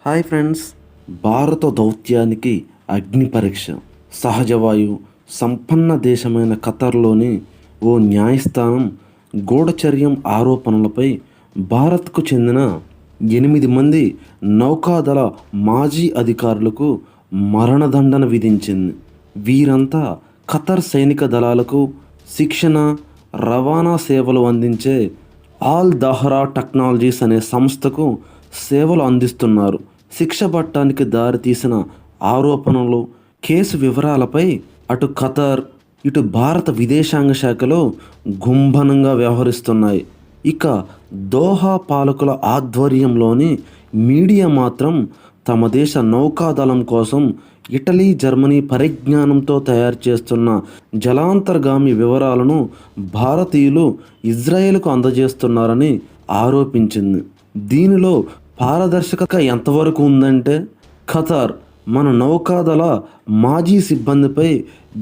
Hi friends. భారత దౌత్యానికి అగ్ని పరీక్ష. సహజవాయు సంపన్న దేశమైన ఖతర్లోని ఓ న్యాయస్థానం గూఢచర్యం ఆరోపణలపై భారత్కు చెందిన 8 మంది నౌకాదళ మాజీ అధికారులకు మరణదండన విధించింది. వీరంతా ఖతర్ సైనిక దళాలకు శిక్షణ, రవాణా సేవలు అందించే ఆల్ దహ్రా టెక్నాలజీస్ అనే సంస్థకు సేవలు అందిస్తున్నారు. శిక్ష పడటానికి దారితీసిన ఆరోపణలు, కేసు వివరాలపై అటు ఖతర్, ఇటు భారత విదేశాంగ శాఖలో గుంభనంగా వ్యవహరిస్తున్నాయి. ఇక దోహా పాలకుల ఆధ్వర్యంలోని మీడియా మాత్రం తమ దేశ నౌకాదళం కోసం ఇటలీ, జర్మనీ పరిజ్ఞానంతో తయారు చేస్తున్న జలాంతర్గామి వివరాలను భారతీయులు ఇజ్రాయెల్కు అందజేస్తున్నారని ఆరోపించింది. దీనిలో పారదర్శకత ఎంతవరకు ఉందంటే, ఖతార్ మన నౌకాదళ మాజీ సిబ్బందిపై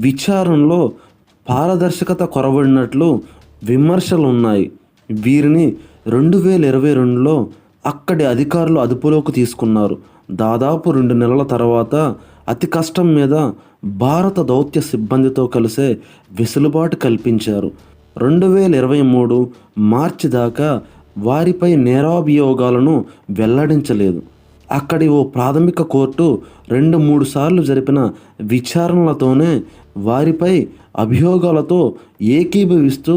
విచారణలో పారదర్శకత కొరబడినట్లు విమర్శలు ఉన్నాయి. వీరిని 2022లో అక్కడి అధికారులు అదుపులోకి తీసుకున్నారు. దాదాపు 2 నెలల తర్వాత అతి కష్టం మీద భారత దౌత్య సిబ్బందితో కలిసే వెసులుబాటు కల్పించారు. 2023 మార్చి దాకా వారిపై నేరాభియోగాలను వెల్లడించలేదు. అక్కడి ఓ ప్రాథమిక కోర్టు 2-3 సార్లు జరిపిన విచారణలతోనే వారిపై అభియోగాలతో ఏకీభవిస్తూ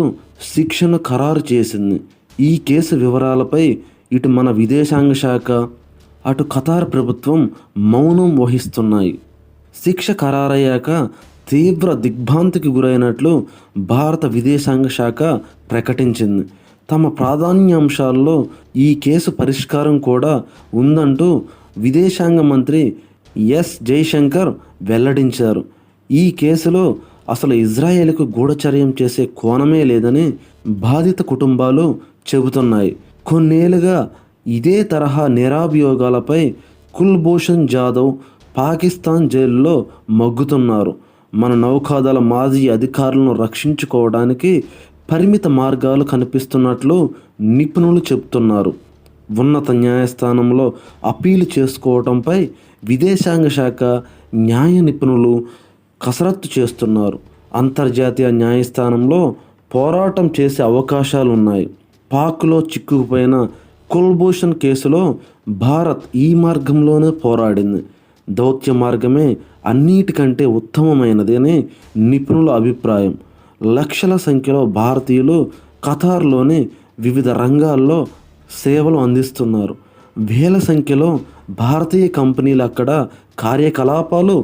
శిక్షను ఖరారు చేసింది. ఈ కేసు వివరాలపై ఇటు మన విదేశాంగ శాఖ, అటు ఖతార్ ప్రభుత్వం మౌనం వహిస్తున్నాయి. శిక్ష ఖరారయ్యాక తీవ్ర దిగ్భ్రాంతికి గురైనట్లు భారత విదేశాంగ శాఖ ప్రకటించింది. తమ ప్రాధాన్యాంశాల్లో ఈ కేసు పరిష్కారం కూడా ఉందంటూ విదేశాంగ మంత్రి ఎస్ జైశంకర్ వెల్లడించారు. ఈ కేసులో అసలు ఇజ్రాయెల్కు గూఢచర్యం చేసే కోణమే లేదని బాధిత కుటుంబాలు చెబుతున్నాయి. కొన్నేళ్లుగా ఇదే తరహా నేరాభియోగాలపై కుల్భూషణ్ జాదవ్ పాకిస్తాన్ జైలులో మగ్గుతున్నారు. మన నౌకాదళ మాజీ అధికారులను రక్షించుకోవడానికి పరిమిత మార్గాలు కనిపిస్తున్నట్లు నిపుణులు చెబుతున్నారు. ఉన్నత న్యాయస్థానంలో అప్పీలు చేసుకోవడంపై విదేశాంగ శాఖ, న్యాయ నిపుణులు కసరత్తు చేస్తున్నారు. అంతర్జాతీయ న్యాయస్థానంలో పోరాటం చేసే అవకాశాలున్నాయి. పాక్లో చిక్కుకుపోయిన కుల్భూషణ్ కేసులో భారత్ ఈ మార్గంలోనే పోరాడింది. దౌత్య మార్గమే అన్నిటికంటే ఉత్తమమైనది అని నిపుణుల అభిప్రాయం. లక్షల సంఖ్యలో భారతీయులు ఖతార్లోని వివిధ రంగాల్లో సేవలు అందిస్తున్నారు. వేల సంఖ్యలో భారతీయ కంపెనీలు అక్కడ కార్యకలాపాలు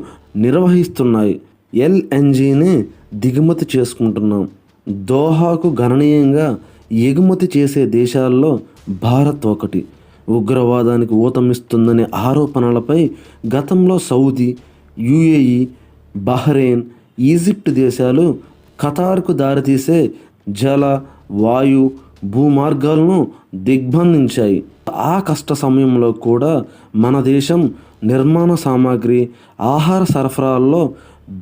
నిర్వహిస్తున్నాయి. ఎల్ఎన్జీని దిగుమతి చేసుకుంటున్నాం. దోహాకు గణనీయంగా ఎగుమతి చేసే దేశాల్లో భారత్ ఒకటి. ఉగ్రవాదానికి ఊతమిస్తుందనే ఆరోపణలపై గతంలో సౌదీ, యుఏఈ, బహ్రెయిన్, ఈజిప్ట్ దేశాలు ఖతార్కు దారితీసే జల, వాయు, భూమార్గాలను దిగ్బంధించాయి. ఆ కష్ట సమయంలో కూడా మన దేశం నిర్మాణ సామాగ్రి, ఆహార సరఫరాల్లో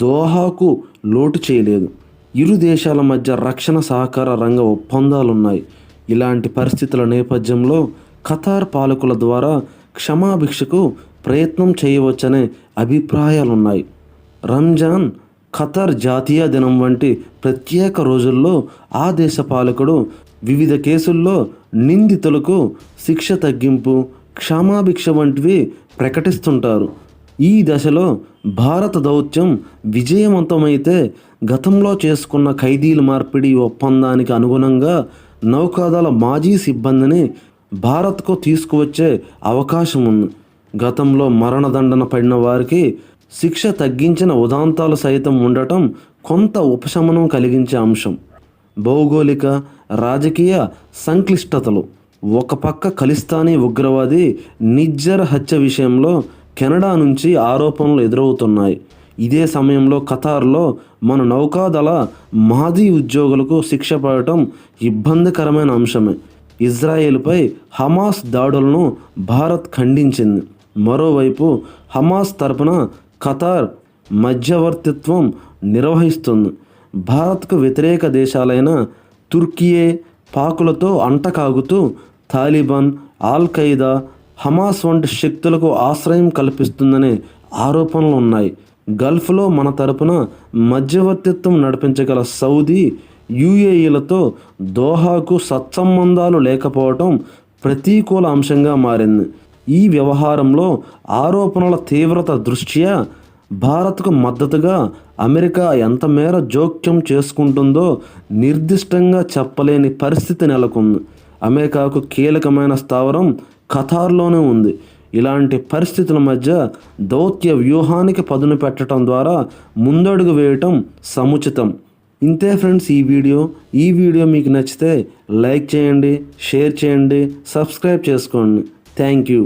దోహాకు లోటు చేయలేదు. ఇరు దేశాల మధ్య రక్షణ సహకార రంగ ఒప్పందాలున్నాయి. ఇలాంటి పరిస్థితుల నేపథ్యంలో ఖతార్ పాలకుల ద్వారా క్షమాభిక్షకు ప్రయత్నం చేయవచ్చనే అభిప్రాయాలున్నాయి. రంజాన్, ఖతార్ జాతీయ దినం వంటి ప్రత్యేక రోజుల్లో ఆ దేశ పాలకుడు వివిధ కేసుల్లో నిందితులకు శిక్ష తగ్గింపు, క్షమాభిక్ష వంటివి ప్రకటిస్తుంటారు. ఈ దశలో భారత దౌత్యం విజయవంతమైతే గతంలో చేసుకున్న ఖైదీల మార్పిడి ఒప్పందానికి అనుగుణంగా నౌకాదళ మాజీ సిబ్బందిని భారత్కు తీసుకువచ్చే అవకాశం ఉంది. గతంలో మరణదండన పడిన వారికి శిక్ష తగ్గించిన ఉదాంతాలు సైతం ఉండటం కొంత ఉపశమనం కలిగించే అంశం. భౌగోళిక, రాజకీయ సంక్లిష్టతలు ఒక పక్క, ఖలిస్తానీ ఉగ్రవాది నిజ్జర్ హత్య విషయంలో కెనడా నుంచి ఆరోపణలు ఎదురవుతున్నాయి. ఇదే సమయంలో ఖతార్లో మన నౌకాదళ మాజీ ఉద్యోగులకు శిక్ష పడటం ఇబ్బందికరమైన అంశమే. ఇజ్రాయెల్పై హమాస్ దాడులను భారత్ ఖండించింది. మరోవైపు హమాస్ తరపున ఖతార్ మధ్యవర్తిత్వం నిర్వహిస్తుంది. భారత్కు వ్యతిరేక దేశాలైన తుర్కియే, పాకులతో అంటకాగుతూ తాలిబాన్, ఆల్ ఖైదా, హమాస్ వంటి శక్తులకు ఆశ్రయం కల్పిస్తుందనే ఆరోపణలు ఉన్నాయి. గల్ఫ్లో మన తరపున మధ్యవర్తిత్వం నడిపించగల సౌదీ, యుఏఈలతో దోహాకు సత్సంబంధాలు లేకపోవటం ప్రతికూల అంశంగా మారింది. ఈ వ్యవహారంలో ఆరోపణల తీవ్రత దృష్ట్యా భారత్కు మద్దతుగా అమెరికా ఎంత మేర జోక్యం చేసుకుంటుందో నిర్దిష్టంగా చెప్పలేని పరిస్థితి నెలకొంది. అమెరికాకు కీలకమైన స్థావరం ఖతార్లోనే ఉంది. ఇలాంటి పరిస్థితుల మధ్య దౌత్య వ్యూహానికి పదును పెట్టడం ద్వారా ముందడుగు వేయటం సముచితం. ఇంతే ఫ్రెండ్స్ ఈ వీడియో మీకు నచ్చితే లైక్ చేయండి, షేర్ చేయండి, సబ్స్క్రైబ్ చేసుకోండి. Thank you.